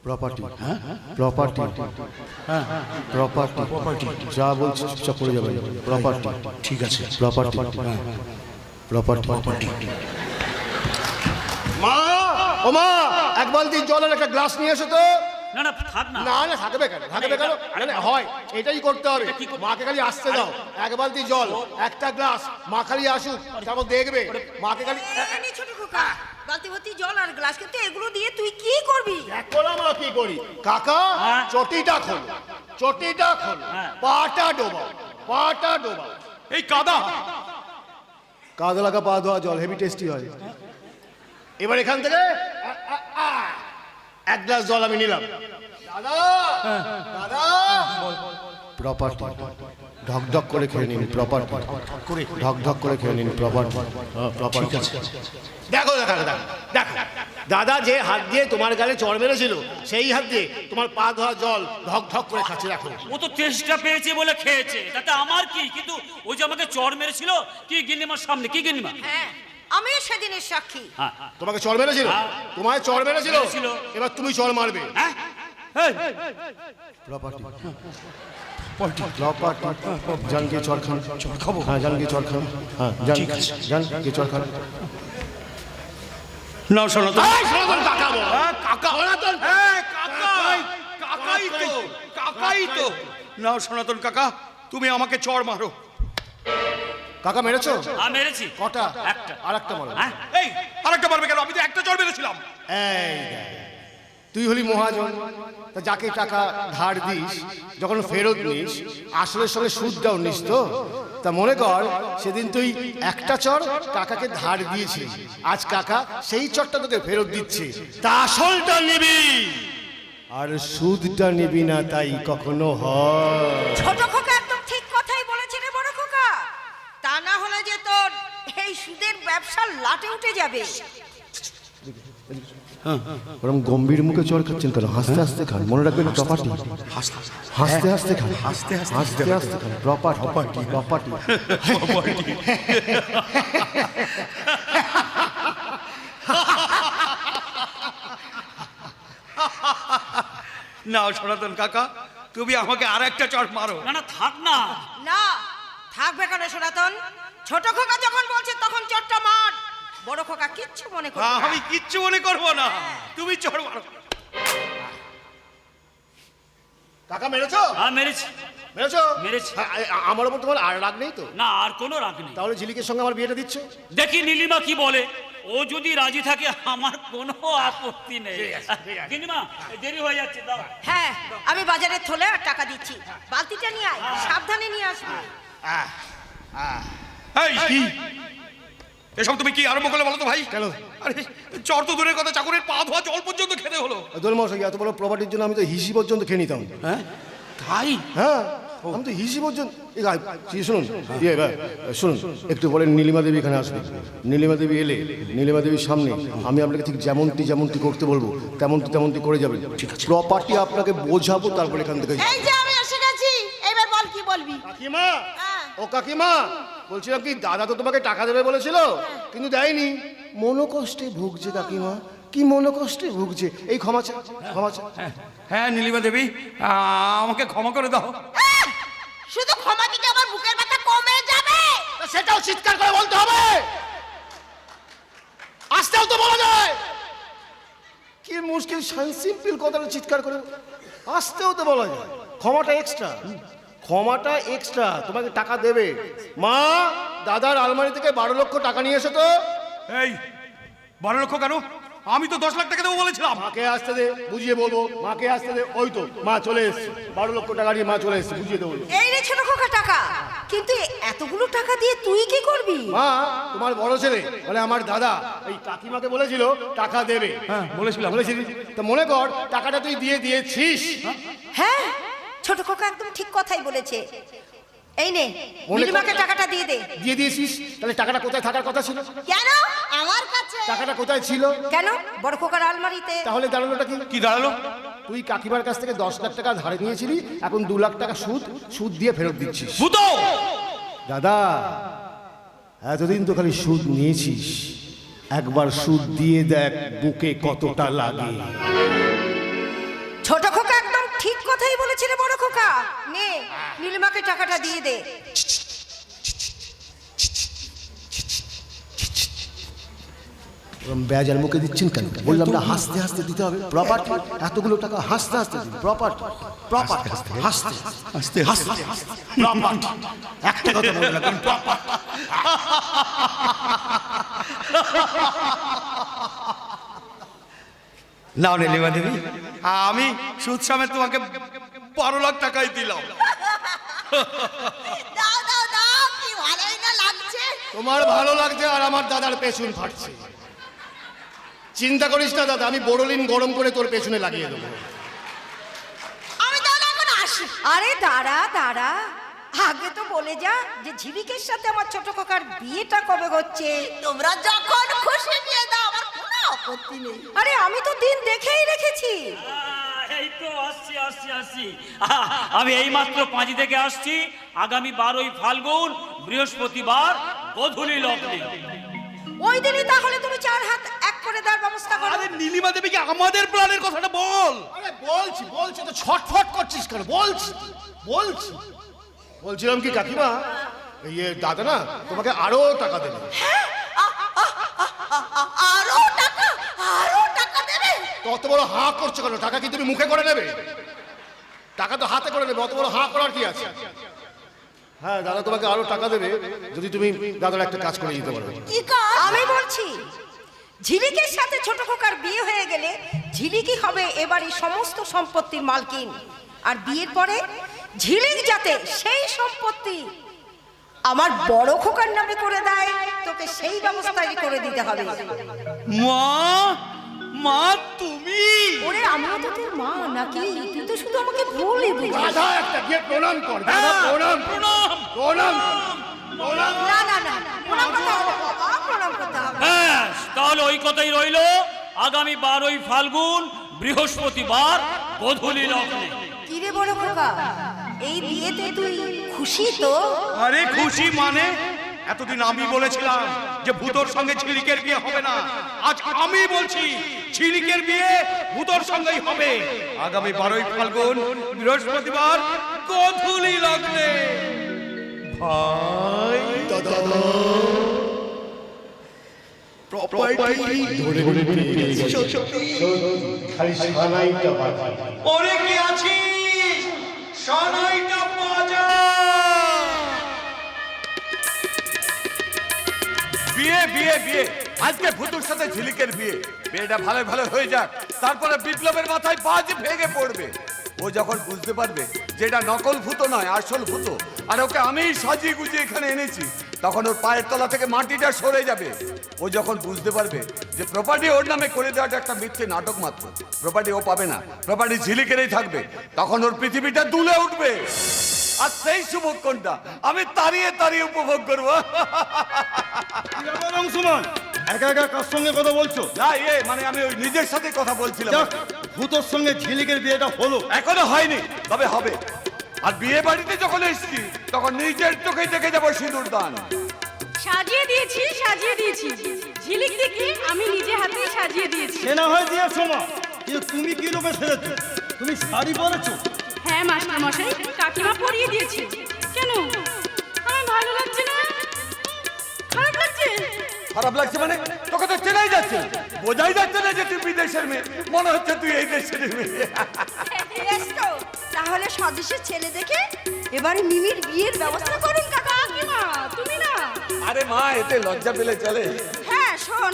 প্রপার্টি, প্রপার্টি, প্রপার্টি, যা বলছি চুপচাপ করে যাবে। প্রপার্টি, ঠিক আছে, প্রপার্টি, প্রপার্টি। মা, ও মা, এক বালতি জল আর একটা গ্লাস নিয়ে এসো তো। না না থাক না। না না, থাকবে কেন? না, হয় এটাই করতে হবে। মাকে খালি আসতে দাও, এক বালতি জল, একটা গ্লাস, মা খালি আসুক, তারপর দেখবে মাকে খালি। এই ছোট খোকা, বালতি ভর্তি জল আর গ্লাস, কিন্তু এগুলো দিয়ে তুই কি করবি? এখন আমরা কি করি কাকা? হ্যাঁ। চটিটা খোল, হ্যাঁ। পাটা ডোবা। এই কাদা কাদা লাগা পা ধোয়া জল হেভি টেস্টি হয়। এবার এখান থেকে এক গ্লাস জল আমি নিলাম। দাদা প্রপার্টি, ঢকঢক করে খেয়ে নিন। প্রপার্টি, ঢকঢক করে খেয়ে নিন। প্রপার্টি। দেখো দাদা যে হাত দিয়ে তোমার গালে চড় মেরেছিল, সেই হাত দিয়ে তোমার পা ধোয়া জল ঢকঢক করে খাচ্ছে। দেখো, ও তো চেষ্টা পেয়েছে বলে খেয়েছে, তাতে আমার কি? কিন্তু ওই যে আমাকে চড় মেরেছিল, কি গিন্নিমার সামনে, কি গিন্নিমা? হ্যাঁ, আমিও সেদিনের সাক্ষী। হ্যাঁ তোমাকে চড় মেরেছিল? হ্যাঁ। তোমায় চড় মেরেছিল? মেরেছিল। এবার তুমি চড় মারবে। হ্যাঁ প্রপার্টি, জান গিয়ে চড় খান। খাবো? হ্যাঁ, জান গিয়ে চড় খান। হ্যাঁ, জান গিয়ে চড় খান। না সনাতন কাকা বল। কাকা, কাকাই তো। না সনাতন কাকা, তুমি আমাকে চড় মারো। কাকা মেরেছো? হ্যাঁ মেরেছি। কটা? একটা। আর একটা মারো। হ্যাঁ এই আরেকটা মারবে কেন? আমি তো একটা চড় মেরেছিলাম। এই তুই হলি মহাজন, তা যাকে টাকা ধার দিস, যখন ফেরত নিস আসলের সঙ্গে সুদটাও নিস তো। তা মনে কর সেদিন তুই একটা চড় কাকাকে ধার দিয়েছিস, আজ কাকা সেই চড়টা তোকে ফেরত দিচ্ছে, তা আসলটা নিবি আর সুদটা নিবি না, তাই কখনো হয়। ছোট খোকা একদম ঠিক কথাই বলেছে রে বড় খোকা। তা না হলে যে তোর এই সুদের ব্যবসা লাটে উঠে যাবে। ওরকম গম্ভীর মুখে চড় খাচ্ছেন কেন? হাসতে হাসতে খান, মনে রাখবেন প্রপার্টি। হাসতে হাসতে খান, হাসতে হাসতে খান, প্রপার্টি প্রপার্টি। নাও সনাতন কাকা, তুমি আমাকে আর একটা চট মারো। না না থাক না, না, থাকবে কেন সনাতন? ছোট খোকা যখন বলছে তখন চটটা মার, বড় খোকা কিচ্ছু মনে করবে না। আমি কিচ্ছু মনে করবো না, তুমি চট মারো। কাকা মেরেছো? হ্যাঁ মেরেছি। মেরেছি। আমার ওপর তোমার আর রাগ নেই তো? না আর কোনো রাগ নেই। তাহলে ঝিলিকের সঙ্গে আমার বিয়েটা দিচ্ছ? দেখি নীলিমা কি বলে, ও যদি রাজি থাকে আমার কোনো আপত্তি নেই। নীলিমা দেরি হয়ে যাচ্ছে, দাও। হ্যাঁ, আমি বাজারে থলে আর টাকা দিচ্ছি, বালতিটা নিয়ে আয়, সাবধানে নিয়ে আসবি। এই কি এসব তুমি কি আরম্ভ করলে বলো তো ভাই? কেন? আরে চর তো দূরের কথা, চাকরের পা ধোয়া জল পর্যন্ত খেতে হলো। দোলমশাই, এত বড় প্রপার্টির জন্য আমি তো হিসি পর্যন্ত খেয়ে নিতাম। হ্যাঁ তাই? হ্যাঁ, আমি তো হিসি পর্যন্ত। শুনুন, শুনুন, একটু বলেন নীলিমা দেবী এখানে আসবে। নীলিমা দেবী এলে নীলিমা দেবীর সামনে আমি আপনাকে ঠিক যেমনটি করতে বলবো তেমনটি করে যাবেন। প্রপার্টি আপনাকে বোঝাবো, তারপর এখান থেকে এই যে আমি এসে গেছি, এবার বল কি বলবি? কাকিমা, ও কাকিমা, বলছিলাম কি দাদা তো তোমাকে টাকা দেবে বলেছিল কিন্তু দেয়নি। মনোকষ্টে ভুগছে কাকিমা, কি মনোকষ্টে ভুগছে। এই ক্ষমা চা। হ্যাঁ নীলিমা দেবী, আমাকে ক্ষমা করে দাও। শুধু ক্ষমা দিতে আমার বুকের ব্যথা কমে যাবে? সেটাও চিৎকার করে বলতে হবে, আসতেও তো বলা যায়। কি মুশকিল, সিম্পল কথাটা চিৎকার করে আসতেও তো বলা যায়। ক্ষমাটা এক্সট্রা, তোমাকে টাকা দেবে। মা, দাদার আলমারি থেকে 12 লক্ষ টাকা নিয়ে এসো তো। এই 12 লক্ষ কেন? আমি তো 10 লাখ টাকা দেবো বলেছিলাম। মাকে আসতে দে, বুঝিয়ে বলবো। মাকে আসতে দে, ওই তো মা চলে এসছে। 12 লক্ষ টাকা নিয়ে মা চলে এসছে, বুঝিয়ে দেবো। এই রে ছোট খোকা টাকা, কিন্তু এতগুলো টাকা দিয়ে তুই কি করবি? মা, তোমার বড় ছেলে মানে আমার দাদা এই কাকিমাকে বলেছিল টাকা দেবে। হ্যাঁ বলেছিলাম। তো মনে কর টাকাটা তুই দিয়েছিস। হ্যাঁ, ছোট খোকা একদম ঠিক কথাই বলেছে। এই নে, নীলিমাকে টাকাটা দিয়ে দে। দিয়ে দিয়েছিস, তাহলে টাকাটা কোথায় থাকার কথা ছিল? কেন? আমার কাছে। টাকাটা কোথায় ছিল? কেন? বড় খোকার আলমারিতে। তাহলে দাঁড়ালোটা কি দাঁড়ালো? তুই কাকিমার কাছ থেকে 10 লাখ টাকা ধারে নিয়েছিলি, এখন 2 লাখ টাকা সুদ দিয়ে ফেরত দিচ্ছিস। ভূতো! দাদা, এতদিন তো খালি সুদ নিয়েছিস, একবার সুদ দিয়ে দেখ বুকে কতটা লাগে। ছোট খোকা একদম ঠিক কথাই বলেছে রে বড় খোকা। নে, নীলিমাকে টাকাটা দিয়ে দে। বেজার মুখে দিচ্ছেন কেন? বললাম না হাসতে হাসতে দিতে হবে। প্রপার্টি এতগুলো টাকা হাসতে হাসতে দিন। প্রপার্টি হাসতে হাসতে প্রপার্টি একটা কথা বলে রাখুন, প্রপার্টি। নাও নীলিমা দেবী, আমি সুদ সমেত তোমাকে 12 লাখ টাকাই দিলাম। দাও দাও দাও, কি ভালোই না লাগছে। তোমার ভালো লাগছে আর আমার দাদার পেছন ফাটছে। চিন্তা করিস না দাদা, আমি বোরোলিন গরম করে তোর পেছনে লাগিয়ে দেবো। আমি তাহলে এখন আসি। আরে দাঁড়া দাঁড়া, আগে তো বলে যা যে ঝিলিকের সাথে আমার ছোট খোকার বিয়েটা কবে হচ্ছে। তোমরা যখন খুশি বিয়ে দাও, আমার কোনো আপত্তি নেই। আরে আমি তো দিন দেখেই রেখেছি। এই তো আসছি। আমি এই মাত্র পাঁজি থেকে আসছি। আগামী 12ই ফাল্গুন বৃহস্পতিবার গোধূলি লগ্নে। ওই দিনই তাহলে তুমি 4 হাত এক করে দেওয়ার ব্যবস্থা করো। আরে নীলিমা দেবীকে আমাদের প্ল্যানের কথাটা বল। আরে বলছি তো ছটফট করছিস কেন? বলছিলাম কি কাকিমা, এই দাদা না তোমাকে আরো টাকা দেবে। আরো টাকা দেবে? কত বড় হাঁ করছো কেন? টাকা কি তুমি মুখে করে নেবে? টাকা তো হাতে করে নেবে, অত বড় হাঁ করার কি আছে? হ্যাঁ, দাদা তোমাকে আরো টাকা দেবে যদি তুমি দাদার একটা কাজ করে দিতে পারো। কি কাজ? আমি বলছি, ঝিলিকের সাথে ছোট খোকার বিয়ে হয়ে গেলে ঝিলিকই হবে এবারে সমস্ত সম্পত্তির মালকিন। আর বিয়ের পরে ঝিলিক যাতে সেই সম্পত্তি আমার বড় খোকার নামে করে দেয়, তোকে সেই ব্যবস্থাই করে দিতে হবে। মা তুমি? ওরে আমিও তো তোর মা নাকি? তুই তো শুধু আমাকে ভুলই বুঝিস। দাদা একটা গিয়ে প্রণাম কর। দাদা প্রণাম। না প্রণাম করতে হবে বাবা, প্রণাম করতে হবে। হ্যাঁ তাহলে ওই কথাই রইলো, আগামী 12ই ফাল্গুন বৃহস্পতিবার গোধূলি লগ্নে। কিরে বড় খোকা, এই বিয়েতে তুই খুশি তো? আরে খুশি মানে এতদিন আমি বলেছিলাম যে ভূতর সঙ্গে ঝিলিকের বিয়ে হবে না, আজ আমি বলছি ঝিলিকের বিয়ে ভূতর সঙ্গেই হবে আগামী 12ই ফাল্গুন বৃহস্পতিবার গোধূলি লগ্নে। ভাই ওরে কি আছিস সানাইটা বাজা। বিয়ে বিয়ে বিয়ে আজকে ভূতুর সাথে ঝিলিকের বিয়ে, বিয়েটা ভালো ভালো হয়ে যাক, তারপরে বিপ্লবের মাথায় বাজ ভেঙে পড়বে। ও যখন বুঝতে পারবে যেটা নকল ভূত নয় আসল ভূত, আর ওকে আমি সাজিয়ে গুজিয়ে এখানে এনেছি, তখন ওর পায়ের তলা থেকে মাটিটা সরে যাবে। ও যখন বুঝতে পারবে যে প্রপার্টি ওর নামে করে দেওয়াটা একটা মিথ্যে নাটক মাত্র, প্রপার্টি ও পাবে না, প্রপার্টি ঝিলিকেরই থাকবে, তখন ওর পৃথিবীটা দুলে উঠবে। আর সেই শুভক্ষণটা আমি তাড়িয়ে তাড়িয়ে উপভোগ করবো। অংশমান একা একা কার সঙ্গে কথা বলছো? না মানে আমি ওই নিজের সাথে কথা বলছিলাম। ভূতর সঙ্গে ঝিলিকের বিয়েটা হলো? এখনো হয়নি, তবে হবে। আর বিয়ে বাড়িতে যখন এসছি তখন নিজের চোখে দেখে যাবো সিঁদুর দান। সাজিয়ে দিয়েছি ঝিলিক দেখে আমি নিজে হাতে সাজিয়ে দিয়েছি। সে না হয় দিয়েছো মা, কিন্তু তুমি কি রূপে সেরেছো? তুমি শাড়ি পরেছো? হ্যাঁ মাস্টার মশাই, কাকিমা পরিয়ে দিয়েছি। কেন আমার ভালো লাগছে না? খারাপ লাগছে? খারাপ লাগছে মানে? তোকে তো চেনাই যাচ্ছে, বোঝাই যাচ্ছে না যে তুই বিদেশের মেয়ে, মনে হচ্ছে তুই এই দেশের মেয়ে। বেশ তো, তাহলে স্বদেশের ছেলে দেখে এবারে মিমির বিয়ের ব্যবস্থা করুন কাকা। কাকিমা তুমি না? আরে মা, এতে লজ্জা পেলে চলে? হ্যাঁ শোন,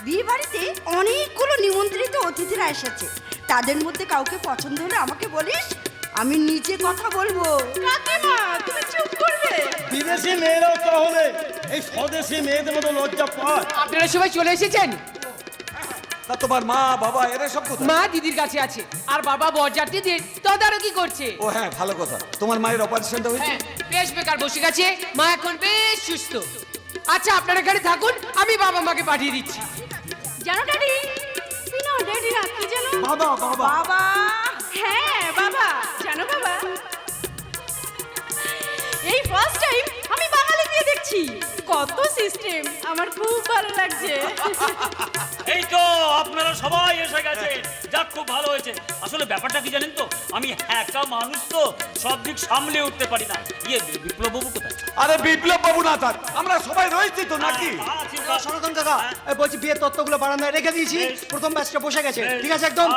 বিয়ে বাড়িতে অনেকগুলো নিমন্ত্রিত অতিথিরা এসেছে, তাদের মধ্যে কাউকে পছন্দ হলে আমাকে বলিস, আমি নিচে কথা বলবো। কাকিমা তুমি চুপ করবে? বিদেশি মেয়েরাও তাহলে এই স্বদেশি মেয়েদের মতো লজ্জা পায়? আপনারা সবাই চলে এসেছেন? তা তোমার মা বাবা এরা সব কোথায়? মা দিদির কাছে আছে, আর বাবা বরযাত্রীদের তদারকি করছে। ও হ্যাঁ, ভালো কথা। তোমার মায়ের অপারেশনটা হয়েছে? হ্যাঁ, বেশ বেকার বসে গেছে, মা এখন বেশ সুস্থ। আচ্ছা আপনারা এখানে থাকুন, আমি বাবা মাকে পাঠিয়ে দিচ্ছি। জানো ড্যাডি, বিনা ড্যাডি না কি জানো? বাবা বাবা বাবা, হ্যাঁ বাবা, জানো বাবা, এই ফার্স্ট টাইম আমি বাঙালি বিয়ে দেখছি, কত সিস্টেম, আমার খুব ভালো লাগছে। এই তো আপনারা সবাই এসে গেছেন, যাক খুব ভালো হয়েছে। আসলে ব্যাপারটা কি জানেন তো, আমি একা মানুষ তো, সব দিক সামলে উঠতে পারি না। বিপ্লব বাবু কোথায়? আরে বিপ্লব বাবু না থাক, আমরা সবাই রয়েছি তো নাকি? সনাতন কাকা, বলছি বিয়ের তত্ত্বগুলো বারান্দায় রেখে দিয়েছি, প্রথম ব্যাচটা বসে গেছে, ঠিক আছে একদম?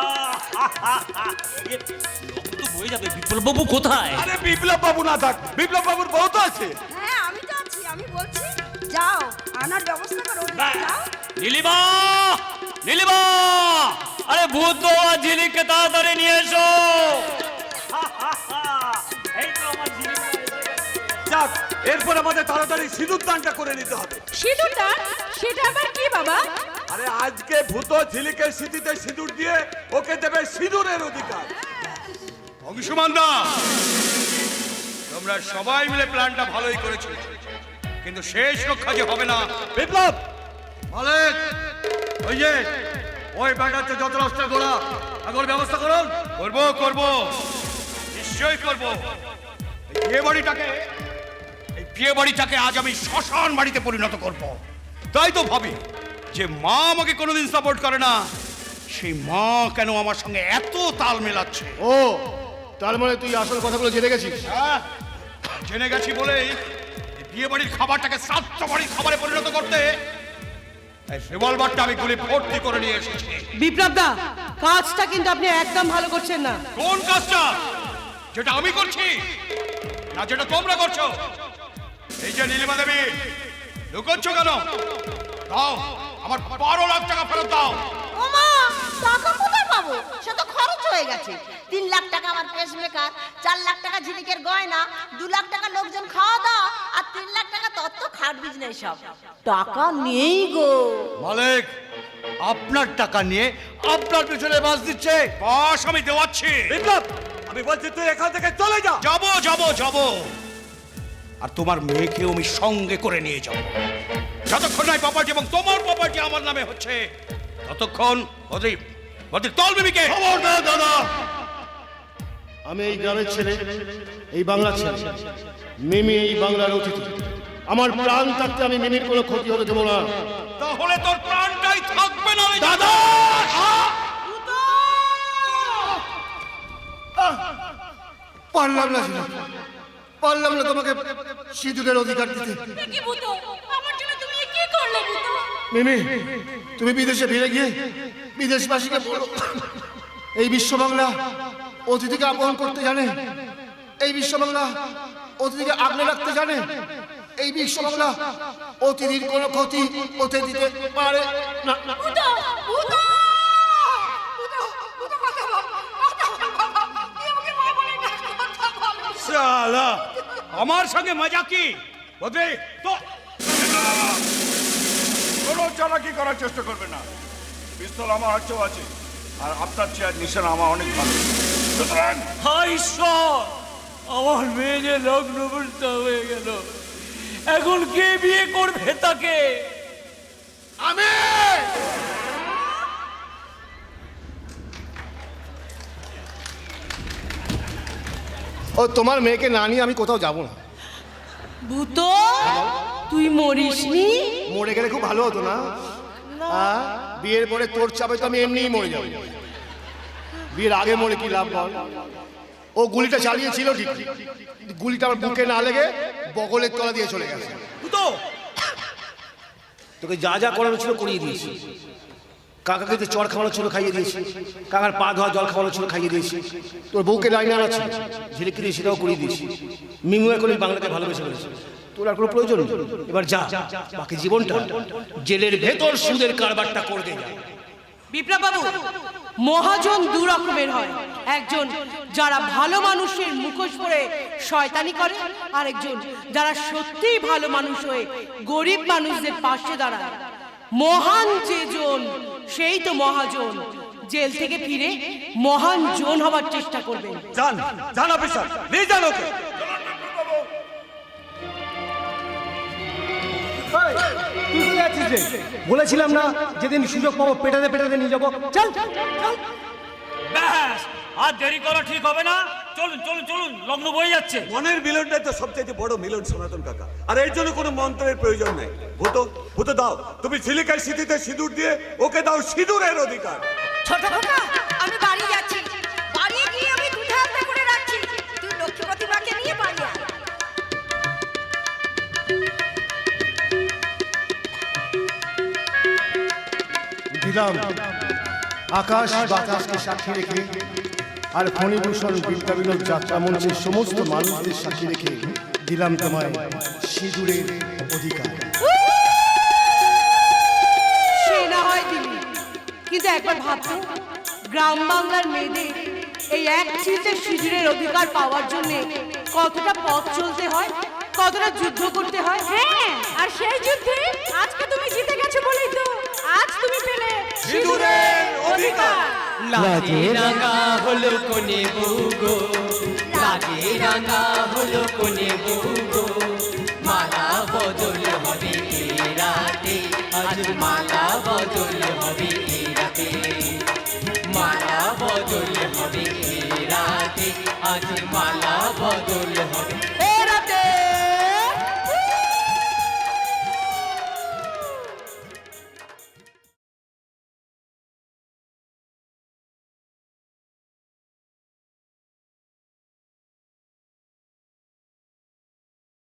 তো বয়ে যাবে। বিপ্লব বাবু কোথায়? আরে বিপ্লব বাবু না থাক, বিপ্লব বাবুর বউ তো আছে। হ্যাঁ আমি তো আছি, আমি বলছি যাও আনার ব্যবস্থা করো, যাও। নীলিমা, নীলিমা, আরে ভূত আর ঝিলিককে তাড়াতাড়ি নিয়ে এসো। এই তো আমার ঝিলিক এসে গেছে। যাক, এরপর আমাদের তাড়াতাড়ি সিঁদুর দানটা করে নিতে হবে। সিঁদুরটা সেটা আবার কি বাবা? আরে আজকে ভূত ঝিলিকের স্মৃতিতে সিঁদুর দিয়ে ওকে দেবে সিঁদুরের অধিকার। অংশুমান দা, তোমরা সবাই মিলে প্ল্যানটা ভালোই করেছো, কিন্তু শেষ রক্ষা যে হবে না। বিপ্লব, মালিক, ওই যে ওই ব্যাটাতে যত রাস্তা গোড়া আগর ব্যবস্থা করুন। করবো, নিশ্চয়ই করবো। এই বিয়ে বাড়িটাকে আজ আমি শ্মশান বাড়িতে পরিণত করব। তাই তো ভাবি যে মা আমাকে কোনোদিন সাপোর্ট করে না, সেই মা কেন আমার সঙ্গে এত তাল মেলাচ্ছে। ও তার মানে তুই আসল কথাগুলো জেনে গেছিস? হ্যাঁ, জেনে গেছি বলেই এই বিয়ে বাড়ির খাবারটাকে শ্রাদ্ধ বাড়ির খাবারে পরিণত করতে এই রিভলভারটা আমি গুলি ভর্তি করে নিয়ে এসেছি। বিপ্লব দা, কাজটা কিন্তু আপনি একদম ভালো করছেন না। কোন কাজটা? যেটা আমি করছি না যেটা তোমরা করছো? এই যে নীলিমা দেবী, লুকোচ্ছ কেন? দাও আমার 12 লাখ টাকা ফেরত দাও। ওমা, টাকা কোথায় পাবো? সে তো খরচ হয়ে গেছে। 3 লাখ টাকা আমার পেসমেকার, 4 লাখ টাকা ঝিলিকের গয়না, 2 লাখ টাকা লোকজন খাওয়া দাওয়া, আর 3 লাখ টাকা তত্ত্ব খাট বিজনেস সব। টাকা নেই গো। মালিক, আপনার টাকা নিয়ে আপনার পিছনে বাস দিচ্ছে। বাস আমি দেওয়াচ্ছি। বিপ্লব, আমি বলছি তুই এখান থেকে চলে যা। যাবো, আর তোমার মেয়েকেও আমি সঙ্গে করে নিয়ে যাব। যতক্ষণ নাই প্রপার্টি এবং তোমার প্রপার্টি আমার নামে হচ্ছে, ততক্ষণ অধিক অধিক তল মিমিকে। খবরদার দাদা, আমি এই গ্রামের ছেলে, এই বাংলার ছেলে। মিমি এই বাংলার অতিথি। আমার প্রাণ থাকতে আমি মিমির কোনো ক্ষতি হতে দেবো না। তাহলে তোর প্রাণটাই থাকবে না দাদা, পারলাম না ছিল, পারলাম না তোমাকে সিঁদুরের অধিকার দিতে। কি ভূত, আমার জন্য তুমি এ কি করলে ভূত? মিমি, তুমি বিদেশে ফিরে গিয়ে বিদেশবাসীকে বলো, এই বিশ্ব বাংলা অতিথিকে আপন করতে জানে, এই বিশ্ব বাংলা অতিথিকে আগলে রাখতে জানে, এই বিশ্ব বাংলা অতিথির কোনো ক্ষতি হতে দিতে পারে না। ভূত, ভূত! শালা আমার সঙ্গে মজা কি বদরে তো কোনো চালাকি করার চেষ্টা করবে না। পিস্তল আমার হাতেও আছে, আর আপনার চেয়ার নিশানা আমার অনেক ভালো। সুতরাং হায় ঈশ্বর, আমার মেয়ে যে লগ্ন বলতে হয়ে গেল, এখন কে বিয়ে করবে তাকে? আমি ও তোমার মেয়েকে না নিয়ে আমি কোথাও যাব না। ভূত, তুই মরিসনি? মরে গেলে খুব ভালো হতো না? বিয়ের পরে তোর চাপে তো আমি এমনিই মরে যাব। বিয়ের আগে মরে কি লাভ বল? ও গুলিটা চালিয়েছিল ঠিক, কিন্তু গুলিটা আমার বুকে না লেগে বগলের তলা দিয়ে চলে গেছে। তোকে যা যা করানো ছিল করিয়ে দিয়েছি। কাকাকে যে চড় খাওয়ানো ছিল খাইয়ে দিয়েছি, কাকার পা ধোয়া জল খাওয়ানো ছিল খাইয়ে দিয়েছি, তোর বউকে লাইনে আনা ছিল ঝিলিকি দিয়ে সেটাও করিয়ে দিয়েছি। মিমু এখন এই বাংলাকে ভালোবেসে ফেলেছে, তোর আর কোনো প্রয়োজন নেই। এবার যা, বাকি জীবনটা জেলের ভেতর সুদের কারবারটা করে দে। বিপ্লব বাবু, মহাজন দু রকমের হয়। একজন যারা ভালো মানুষের মুখোশ পরে শয়তানি করে, আর একজন যারা সত্যিই ভালো মানুষ হয়ে গরিব মানুষদের পাশে দাঁড়ায়। মহান যে জন, সেই তো মহাজন। জেল থেকে ফিরে মহান জন হবার চেষ্টা করবেন। জান জান অফিসার, নিয়ে যান ওকে। তুই কোথায় আছিস রে? বলেছিলাম না যেদিন সুযোগ পাবো পেটাতে পেটাতে নিয়ে যাবো। চল চল। ব্যাস, আর দেরি করা ঠিক হবে না। চলুন চলুন চলুন, লগ্ন বয়ে যাচ্ছে। মনের মিলনটাই তো সবচেয়ে বড় মিলন সনাতন কাকা, আর এর জন্য কোনো মন্ত্রের প্রয়োজন নেই। ভূত ভূত দাও, তুমি ঝিলিকার সিঁথিতে সিঁদুর দিয়ে ওকে দাও সিঁদুরের অধিকার। ছোট খোকা, আমি বাড়ি যাচ্ছি। বাড়ি গিয়ে আমি দুধে হাতে করে রাখছি। তুই লক্ষ্মীপতি মাকে নিয়ে বাড়ি আয়। দিলাম আকাশ বাতাসকে সাক্ষী রেখে, আর ফণিভূষণ বিদ্যাবিনোদ যাত্রা মঞ্চের সমস্ত মানুষদের সাক্ষী রেখে দিলাম তোমায় সিঁদুরের অধিকার। সে না হয় দিলি, কিন্তু একবার ভাবতো, গ্রাম বাংলার মেয়েদের এই এক চিলতে সিঁদুরের অধিকার পাওয়ার জন্য কতটা পথ চলতে হয়, কতটা যুদ্ধ করতে হয়। হ্যাঁ, আর সেই যুদ্ধে আজকে তুমি জিতে গেছো বলেই তো আজ তুমি পেলে সিঁদুরের অধিকার। লাজে রাঙা হলো কোনে বউ গো, লাজে রাঙা হলো কোনে বউ গো,